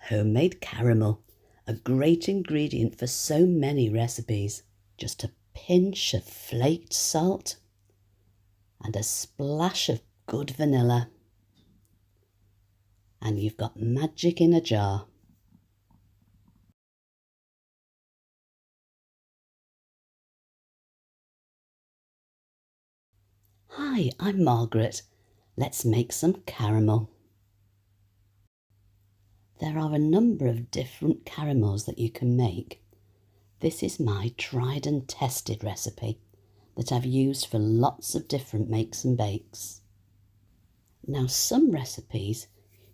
Homemade caramel, a great ingredient for so many recipes. Just a pinch of flaked salt and a splash of good vanilla. And you've got magic in a jar. Hi, I'm Margaret. Let's make some caramel. There are a number of different caramels that you can make. This is my tried and tested recipe that I've used for lots of different makes and bakes. Now, some recipes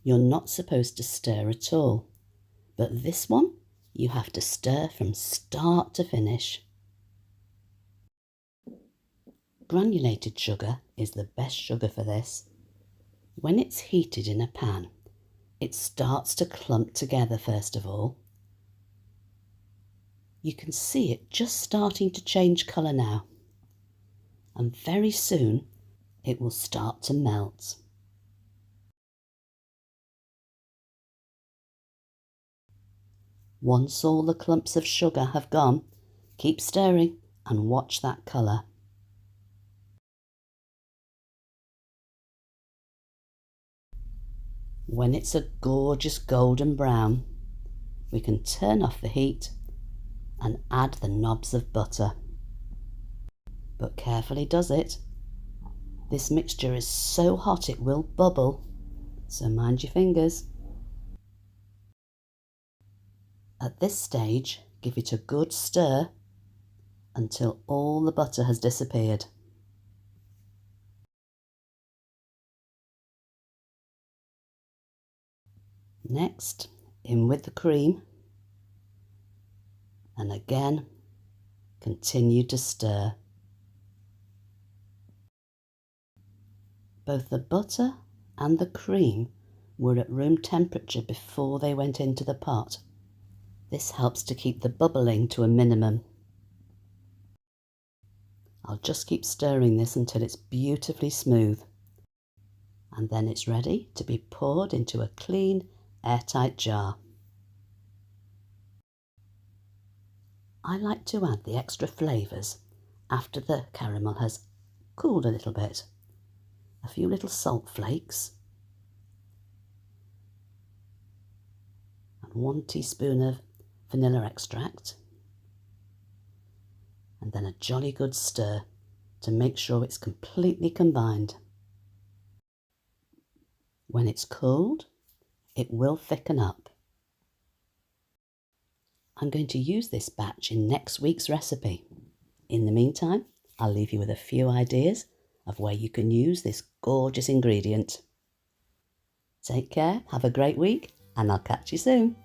you're not supposed to stir at all, but this one you have to stir from start to finish. Granulated sugar is the best sugar for this. When it's heated in a pan, it starts to clump together first of all. You can see it just starting to change colour now, and very soon it will start to melt. Once all the clumps of sugar have gone, keep stirring and watch that colour. When it's a gorgeous golden brown, we can turn off the heat and add the knobs of butter. But carefully does it. This mixture is so hot it will bubble, so mind your fingers. At this stage, give it a good stir until all the butter has disappeared. Next, in with the cream, and again continue to stir. Both the butter and the cream were at room temperature before they went into the pot. This helps to keep the bubbling to a minimum. I'll just keep stirring this until it's beautifully smooth, and then it's ready to be poured into a clean, airtight jar. I like to add the extra flavours after the caramel has cooled a little bit. A few little salt flakes and 1 teaspoon of vanilla extract, and then a jolly good stir to make sure it's completely combined. When it's cooled, it will thicken up. I'm going to use this batch in next week's recipe. In the meantime, I'll leave you with a few ideas of where you can use this gorgeous ingredient. Take care, have a great week, and I'll catch you soon.